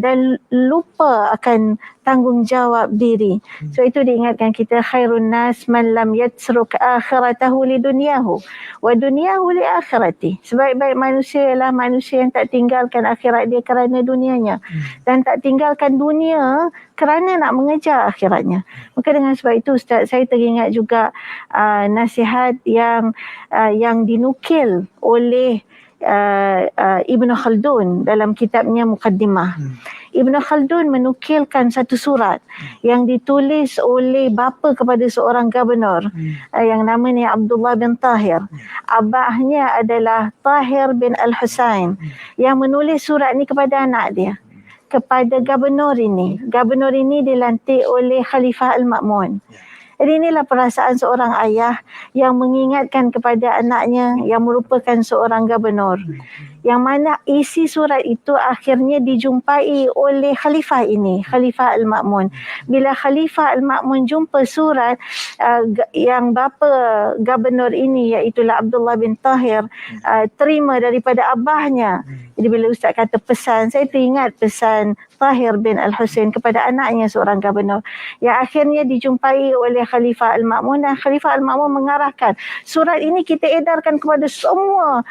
dan lupa akan tanggungjawab diri. So itu diingatkan kita, khairun nas man lam yatsruk akhiratahu li dunyahu wa dunyahu li akhirati. Sebaik-baik manusia ialah manusia yang tak tinggalkan akhirat dia kerana dunianya dan tak tinggalkan dunia kerana nak mengejar akhiratnya. Maka dengan sebab itu Ustaz, saya teringat juga nasihat yang dinukil oleh Ibn Khaldun dalam kitabnya Muqaddimah. Ibn Khaldun menukilkan satu surat yang ditulis oleh bapa kepada seorang gubernur yang namanya Abdullah bin Tahir. Abahnya adalah Tahir bin Al-Husain yang menulis surat ni kepada anak dia, kepada gubernur ini. Gubernur ini dilantik oleh Khalifah Al-Ma'mun. Jadi inilah perasaan seorang ayah yang mengingatkan kepada anaknya yang merupakan seorang gubernur. Yang mana isi surat itu akhirnya dijumpai oleh khalifah ini, Khalifah Al-Ma'mun. Bila Khalifah Al-Ma'mun jumpa surat yang bapa gubernur ini, iaitu Abdullah bin Tahir, terima daripada abahnya. Jadi bila Ustaz kata pesan, saya teringat pesan Tahir bin Al-Husain kepada anaknya seorang gubernur, yang akhirnya dijumpai oleh Khalifah Al-Ma'mun, dan Khalifah Al-Ma'mun mengarahkan surat ini kita edarkan kepada semua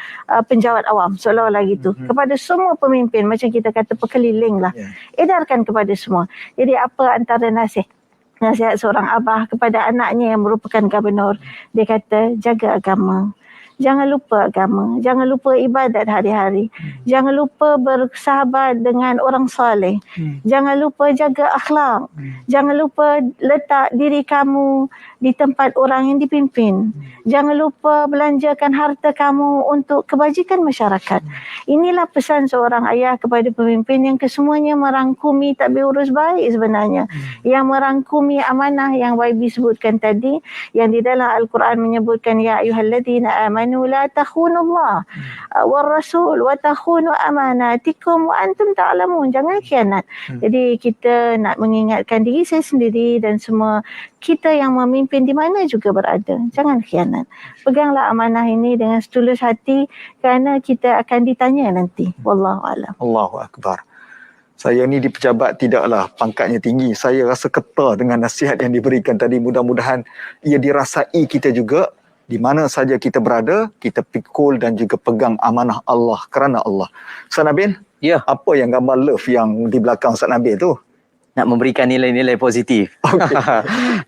penjawat awam, seolah-olah gitu, kepada semua pemimpin, macam kita kata pekeliling lah, edarkan kepada semua. Jadi apa antara nasihat seorang abah kepada anaknya yang merupakan gubernur? Dia kata, jaga agama, jangan lupa agama, jangan lupa ibadat hari-hari, jangan lupa bersahabat dengan orang soleh, jangan lupa jaga akhlak, jangan lupa letak diri kamu di tempat orang yang dipimpin, jangan lupa belanjakan harta kamu untuk kebajikan masyarakat. Inilah pesan seorang ayah kepada pemimpin yang kesemuanya merangkumi tadbir urus baik sebenarnya, yang merangkumi amanah yang YB sebutkan tadi, yang di dalam Al-Quran menyebutkan, ya ayyuhalladzina amanu la takhunullah war rasul wa takhunu amanatikum wa antum ta'lamun. Jangan khianat. Jadi kita nak mengingatkan diri saya sendiri dan semua kita yang memimpin di mana juga berada, jangan khianat. Peganglah amanah ini dengan setulus hati kerana kita akan ditanya nanti. Wallahu a'lam. Allahu Akbar. Saya ni di pejabat tidaklah pangkatnya tinggi. Saya rasa ketar dengan nasihat yang diberikan tadi. Mudah-mudahan ia dirasai kita juga Di mana saja kita berada, kita pikul dan juga pegang amanah Allah kerana Allah. Ustaz Nabil, Ya, apa yang gambar love yang di belakang Ustaz Nabil tu? nak memberikan nilai-nilai positif. Okey.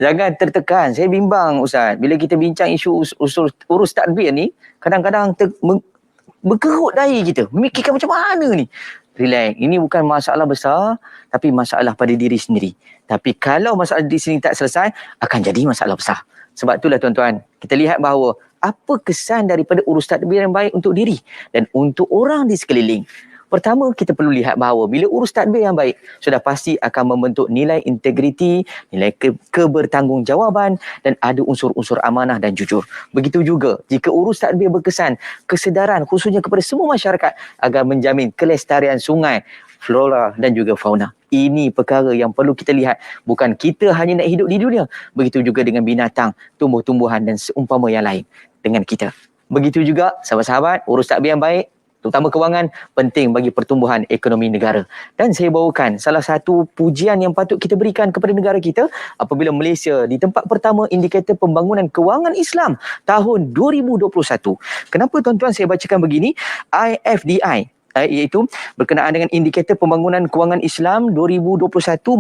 Jangan tertekan. Saya bimbang Ustaz. Bila kita bincang isu urus tadbir ni, kadang-kadang berkerut dahi kita. Memikirkan macam mana ni. Relax. Ini bukan masalah besar, tapi masalah pada diri sendiri. Tapi kalau masalah diri sendiri tak selesai, akan jadi masalah besar. Sebab itulah tuan-tuan, kita lihat bahawa apa kesan daripada urus tadbir yang baik untuk diri dan untuk orang di sekeliling. Pertama, kita perlu lihat bahawa bila urus tadbir yang baik, sudah pasti akan membentuk nilai integriti, nilai kebertanggungjawaban dan ada unsur-unsur amanah dan jujur. Begitu juga jika urus tadbir berkesan, kesedaran khususnya kepada semua masyarakat agar menjamin kelestarian sungai, flora dan juga fauna. Ini perkara yang perlu kita lihat. Bukan kita hanya nak hidup di dunia. Begitu juga dengan binatang, tumbuh-tumbuhan dan seumpama yang lain dengan kita. Begitu juga sahabat-sahabat, urus tadbir yang baik, terutama kewangan, penting bagi pertumbuhan ekonomi negara. Dan saya bawakan salah satu pujian yang patut kita berikan kepada negara kita apabila Malaysia di tempat pertama indikator pembangunan kewangan Islam tahun 2021. Kenapa tuan-tuan saya bacakan begini? IFDI iaitu berkenaan dengan indikator pembangunan kewangan Islam 2021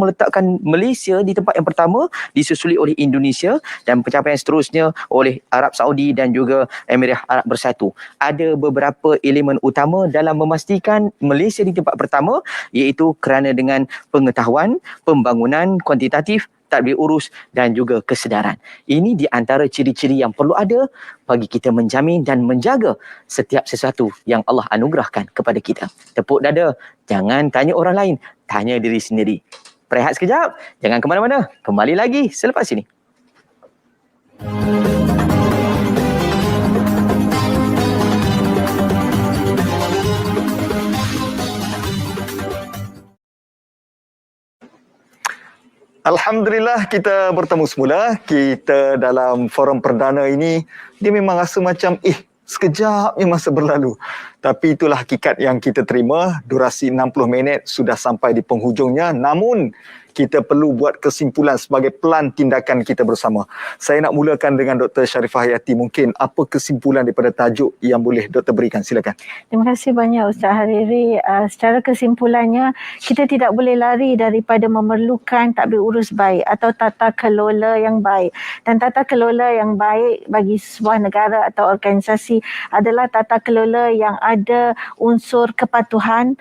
meletakkan Malaysia di tempat yang pertama, disusuli oleh Indonesia dan pencapaian seterusnya oleh Arab Saudi dan juga Emirat Arab Bersatu. Ada beberapa elemen utama dalam memastikan Malaysia di tempat pertama, iaitu kerana dengan pengetahuan, pembangunan kuantitatif, tadbir urus dan juga kesedaran. Ini di antara ciri-ciri yang perlu ada bagi kita menjamin dan menjaga setiap sesuatu yang Allah anugerahkan kepada kita. Tepuk dada, jangan tanya orang lain, tanya diri sendiri. Berehat sekejap, jangan ke mana-mana. Kembali lagi selepas ini. Alhamdulillah kita bertemu semula. Kita dalam forum perdana ini, dia memang rasa macam sekejapnya masa berlalu. Tapi itulah hakikat yang kita terima. Durasi 60 minit sudah sampai di penghujungnya. Namun kita perlu buat kesimpulan sebagai pelan tindakan kita bersama. Saya nak mulakan dengan Dr. Sharifah Hayati. Mungkin apa kesimpulan daripada tajuk yang boleh Dr. berikan? Silakan. Terima kasih banyak Ustaz Hariri. Secara kesimpulannya, kita tidak boleh lari daripada memerlukan tadbir urus baik atau tata kelola yang baik. Dan tata kelola yang baik bagi sebuah negara atau organisasi adalah tata kelola yang ada unsur kepatuhan,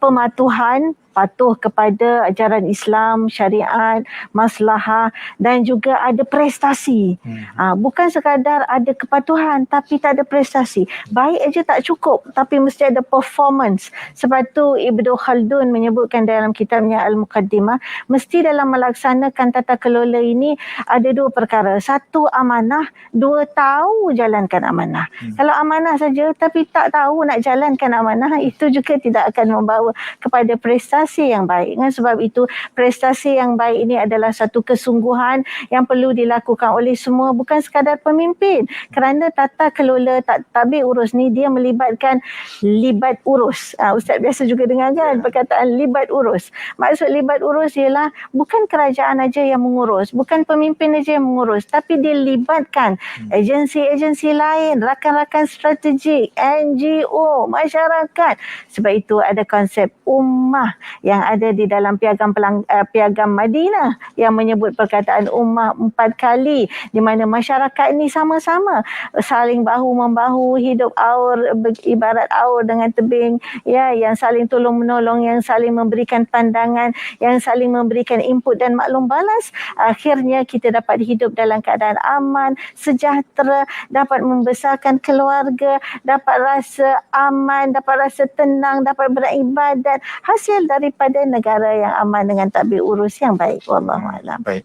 pematuhan, patuh kepada ajaran Islam, syariat, maslahah dan juga ada prestasi. Bukan sekadar ada kepatuhan tapi tak ada prestasi. Baik aja tak cukup tapi mesti ada performance. Sebab tu Ibnu Khaldun menyebutkan dalam kitabnya Al-Muqaddimah, mesti dalam melaksanakan tata kelola ini ada dua perkara. Satu, amanah. Dua, tahu jalankan amanah. Kalau amanah saja tapi tak tahu nak jalankan amanah, itu juga tidak akan membawa kepada prestasi yang baik. Dengan sebab itu, prestasi yang baik ini adalah satu kesungguhan yang perlu dilakukan oleh semua, bukan sekadar pemimpin. Kerana tata kelola tadbir urus ni dia melibatkan libat urus. Ustaz biasa juga dengar kan perkataan libat urus. Maksud libat urus ialah bukan kerajaan aja yang mengurus, bukan pemimpin aja yang mengurus, tapi dia libatkan agensi-agensi lain, rakan-rakan strategik, NGO, masyarakat. Sebab itu ada konsep ummah yang ada di dalam piagam Madinah yang menyebut perkataan ummah 4 kali, di mana masyarakat ini sama-sama saling bahu-membahu, hidup aur, ibarat aur dengan tebing, ya, yang saling tolong-menolong, yang saling memberikan pandangan, yang saling memberikan input dan maklum balas. Akhirnya kita dapat hidup dalam keadaan aman, sejahtera, dapat membesarkan keluarga, dapat rasa aman, dapat rasa tenang, dapat beribadat, hasil daripada negara yang aman dengan tadbir urus yang baik. Wallahualam. Baik.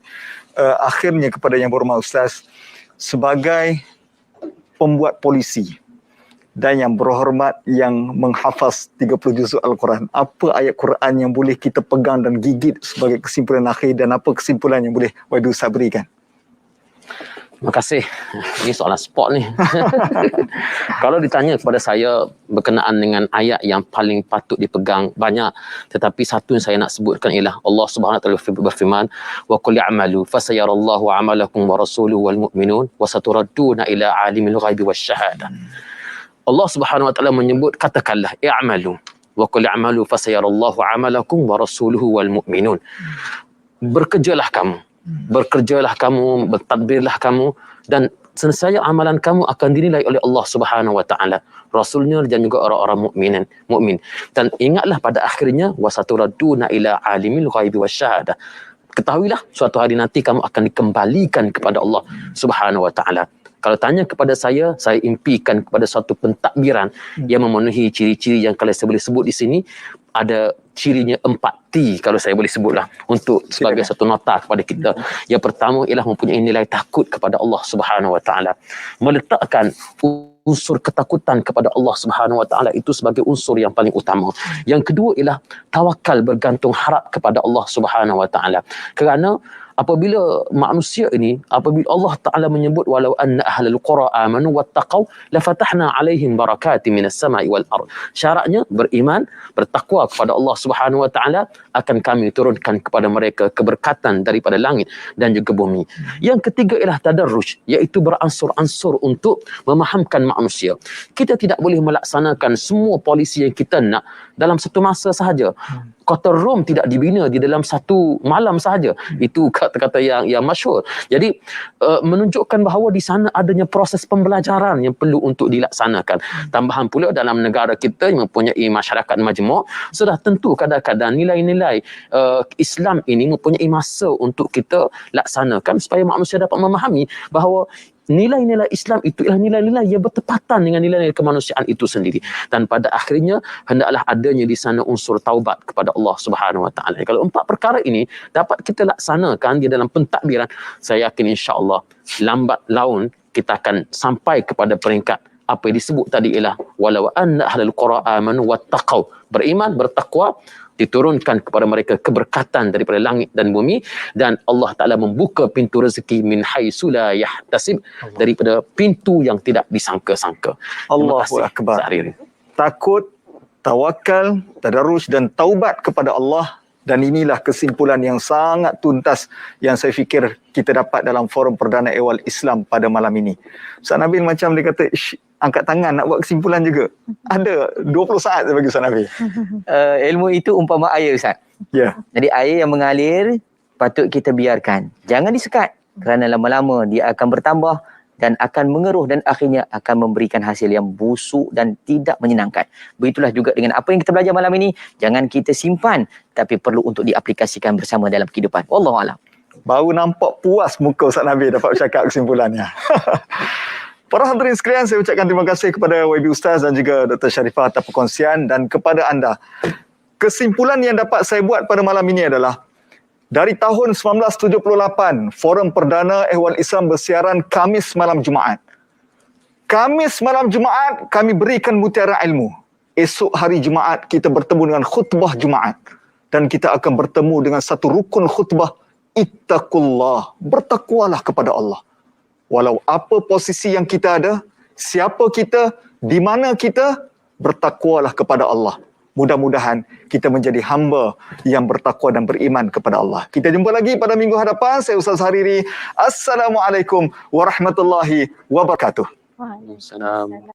Akhirnya kepada yang berhormat Ustaz, sebagai pembuat polisi dan yang berhormat yang menghafaz 30 juzuk Al-Quran, apa ayat Quran yang boleh kita pegang dan gigit sebagai kesimpulan akhir dan apa kesimpulan yang boleh Waidu Ustaz berikan? Terima kasih. Ini soalan sport ni. Kalau ditanya kepada saya berkenaan dengan ayat yang paling patut dipegang, banyak. Tetapi satu yang saya nak sebutkan ialah Allah Subhanahu Wa Taala berfirman, "Wa qul ya'malu fasayarallahu 'amalakum wa rasuluhu wal mu'minun wa saturadduna ila 'alimil ghaibi wasyahadah." Allah Subhanahu Wa Taala menyebut, katakanlah i'malu wa qul ya'malu fasayarallahu 'amalakum wa rasuluhu wal mu'minun. Berkerjalah kamu. Berkerjalah kamu, bertadbirlah kamu, dan senesaya amalan kamu akan dinilai oleh Allah Subhanahu Wa Taala, Rasulnya dan juga orang-orang mukmin. Dan ingatlah pada akhirnya wasaturaduna ila alimil ghaibi wasyahadah. Ketahuilah suatu hari nanti kamu akan dikembalikan kepada Allah Subhanahu Wa Taala. Kalau tanya kepada saya impikan kepada suatu pentadbiran yang memenuhi ciri-ciri yang kalau saya boleh sebut di sini, ada cirinya 4T kalau saya boleh sebutlah untuk sebagai satu nota kepada kita. Yang pertama ialah mempunyai nilai takut kepada Allah Subhanahu Wa Taala. Meletakkan unsur ketakutan kepada Allah Subhanahu Wa Taala itu sebagai unsur yang paling utama. Yang kedua ialah tawakal, bergantung harap kepada Allah Subhanahu Wa Taala. Kerana apabila manusia ini, apabila Allah Ta'ala menyebut walau anna ahlal qura amanu wattaqau lafatahna alaihim barakatin minas sama'i wal ard. Syaratnya beriman, bertakwa kepada Allah Subhanahu Wa Ta'ala, akan kami turunkan kepada mereka keberkatan daripada langit dan juga bumi. Yang ketiga ialah tadarruj, iaitu beransur-ansur untuk memahamkan manusia. Kita tidak boleh melaksanakan semua polisi yang kita nak dalam satu masa sahaja. Kota Rom tidak dibina di dalam satu malam sahaja. Itu kata-kata yang masyhur. Jadi menunjukkan bahawa di sana adanya proses pembelajaran yang perlu untuk dilaksanakan. Tambahan pula dalam negara kita yang mempunyai masyarakat majmuk, sudah tentu kadang-kadang nilai-nilai Islam ini mempunyai masa untuk kita laksanakan supaya manusia dapat memahami bahawa nilai-nilai Islam itu ialah nilai-nilai yang bertepatan dengan nilai-nilai kemanusiaan itu sendiri. Dan pada akhirnya hendaklah adanya di sana unsur taubat kepada Allah Subhanahu Wa Taala. Kalau 4 perkara ini dapat kita laksanakan di dalam pentadbiran, saya yakin insya-Allah lambat laun kita akan sampai kepada peringkat apa yang disebut tadi ialah walau anna ahlul qura amanu wattaqau, beriman, bertakwa, diturunkan kepada mereka keberkatan daripada langit dan bumi, dan Allah Ta'ala membuka pintu rezeki min haitsu la yahtasib, daripada pintu yang tidak disangka-sangka. Allahu Akbar. Takut, tawakal, tadarruj dan taubat kepada Allah. Dan inilah kesimpulan yang sangat tuntas yang saya fikir kita dapat dalam forum Perdana Ehwal Islam pada malam ini. Ustaz Nabil macam dia kata, angkat tangan nak buat kesimpulan juga. Ada 20 saat saya bagi Ustaz Nabil. Ilmu itu umpama air, Ustaz. Ya. Jadi air yang mengalir patut kita biarkan. Jangan disekat, kerana lama-lama dia akan bertambah dan akan mengeruh dan akhirnya akan memberikan hasil yang busuk dan tidak menyenangkan. Begitulah juga dengan apa yang kita belajar malam ini. Jangan kita simpan, tapi perlu untuk diaplikasikan bersama dalam kehidupan. Wallahualam. Baru nampak puas muka Ustaz Nabil dapat bercakap kesimpulannya. Para hadirin sekalian, saya ucapkan terima kasih kepada YB Ustaz dan juga Dr. Sharifah atas perkongsian, dan kepada anda. Kesimpulan yang dapat saya buat pada malam ini adalah, dari tahun 1978, Forum Perdana Ehwal Islam bersiaran Khamis malam Jumaat. Khamis malam Jumaat kami berikan mutiara ilmu. Esok hari Jumaat kita bertemu dengan khutbah Jumaat. Dan kita akan bertemu dengan satu rukun khutbah, ittaqullah, bertakwalah kepada Allah. Walau apa posisi yang kita ada, siapa kita, di mana kita, bertakwalah kepada Allah. Mudah-mudahan kita menjadi hamba yang bertakwa dan beriman kepada Allah. Kita jumpa lagi pada minggu hadapan. Saya Ustaz Hariri. Assalamualaikum warahmatullahi wabarakatuh. Waalaikumsalam.